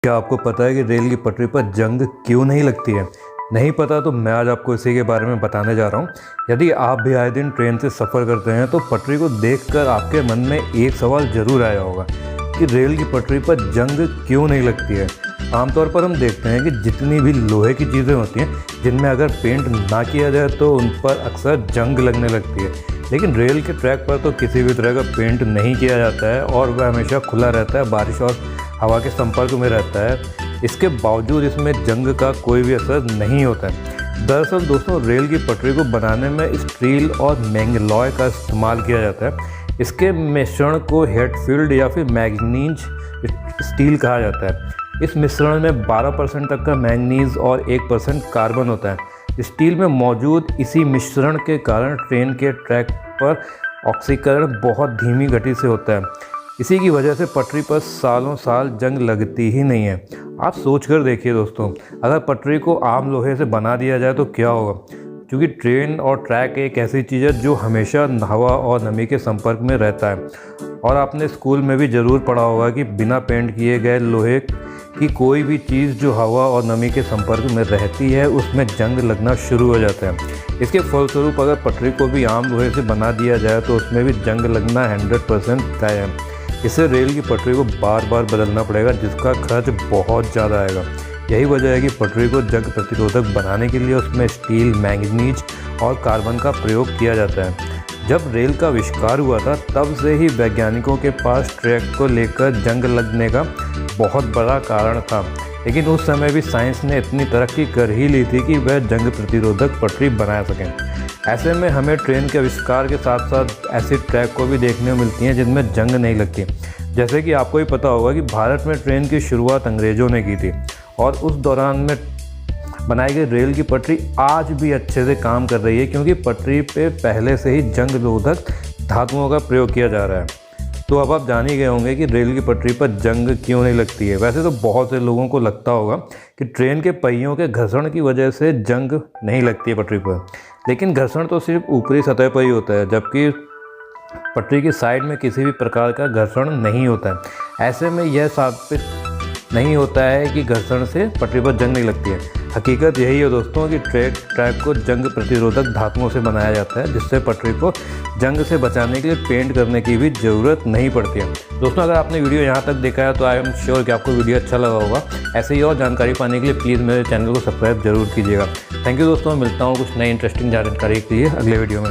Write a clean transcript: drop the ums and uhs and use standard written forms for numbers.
क्या आपको पता है कि रेल की पटरी पर जंग क्यों नहीं लगती है? नहीं पता तो मैं आज आपको इसी के बारे में बताने जा रहा हूँ। यदि आप भी आए दिन ट्रेन से सफ़र करते हैं तो पटरी को देखकर आपके मन में एक सवाल ज़रूर आया होगा कि रेल की पटरी पर जंग क्यों नहीं लगती है। आमतौर पर हम देखते हैं कि जितनी भी लोहे की चीज़ें होती हैं जिनमें अगर पेंट ना किया जाए तो उन पर अक्सर जंग लगने लगती है, लेकिन रेल के ट्रैक पर तो किसी भी तरह का पेंट नहीं किया जाता है और वह हमेशा खुला रहता है, बारिश और हवा के संपर्क में रहता है। इसके बावजूद इसमें जंग का कोई भी असर नहीं होता है। दरअसल दोस्तों, रेल की पटरी को बनाने में स्टील और मैंगलॉय का इस्तेमाल किया जाता है। इसके मिश्रण को हेटफील्ड या फिर मैग्नीज स्टील कहा जाता है। इस मिश्रण में 12% तक का मैंगनीज और 1% कार्बन होता है। स्टील में मौजूद इसी मिश्रण के कारण ट्रेन के ट्रैक पर ऑक्सीकरण बहुत धीमी गति से होता है। इसी की वजह से पटरी पर सालों साल जंग लगती ही नहीं है। आप सोच कर देखिए दोस्तों, अगर पटरी को आम लोहे से बना दिया जाए तो क्या होगा? क्योंकि ट्रेन और ट्रैक एक ऐसी चीज़ है जो हमेशा हवा और नमी के संपर्क में रहता है। और आपने स्कूल में भी ज़रूर पढ़ा होगा कि बिना पेंट किए गए लोहे की कोई भी चीज़ जो हवा और नमी के संपर्क में रहती है उसमें जंग लगना शुरू हो जाता है। इसके फलस्वरूप अगर पटरी को भी आम लोहे से बना दिया जाए तो उसमें भी जंग लगना 100% तय है। इससे रेल की पटरी को बार बार बदलना पड़ेगा, जिसका खर्च बहुत ज़्यादा आएगा। यही वजह है कि पटरी को जंग प्रतिरोधक बनाने के लिए उसमें स्टील, मैंगनीज और कार्बन का प्रयोग किया जाता है। जब रेल का आविष्कार हुआ था तब से ही वैज्ञानिकों के पास ट्रैक को लेकर जंग लगने का बहुत बड़ा कारण था, लेकिन उस समय भी साइंस ने इतनी तरक्की कर ही ली थी कि वह जंग प्रतिरोधक पटरी बना सकें। ऐसे में हमें ट्रेन के आविष्कार के साथ साथ ऐसी ट्रैक को भी देखने को मिलती हैं जिनमें जंग नहीं लगती। जैसे कि आपको ही पता होगा कि भारत में ट्रेन की शुरुआत अंग्रेज़ों ने की थी और उस दौरान में बनाई गई रेल की पटरी आज भी अच्छे से काम कर रही है, क्योंकि पटरी पे पहले से ही जंग रोधक धातुओं का प्रयोग किया जा रहा है। तो अब आप जान ही गए होंगे कि रेल की पटरी पर जंग क्यों नहीं लगती है। वैसे तो बहुत से लोगों को लगता होगा कि ट्रेन के पहियों के घर्षण की वजह से जंग नहीं लगती है पटरी पर, लेकिन घर्षण तो सिर्फ ऊपरी सतह पर ही होता है, जबकि पटरी की साइड में किसी भी प्रकार का घर्षण नहीं होता है। ऐसे में यह साबित नहीं होता है कि घर्षण से पटरी पर जंग नहीं लगती है। हकीकत यही है दोस्तों कि ट्रैक को जंग प्रतिरोधक धातुओं से बनाया जाता है, जिससे पटरी को जंग से बचाने के लिए पेंट करने की भी ज़रूरत नहीं पड़ती है। दोस्तों, अगर आपने वीडियो यहाँ तक देखा है तो आई एम श्योर कि आपको वीडियो अच्छा लगा होगा। ऐसे ही और जानकारी पाने के लिए प्लीज़ मेरे चैनल को सब्सक्राइब जरूर कीजिएगा। थैंक यू दोस्तों, मिलता हूँ कुछ नई इंटरेस्टिंग जानकारी के लिए अगले वीडियो में।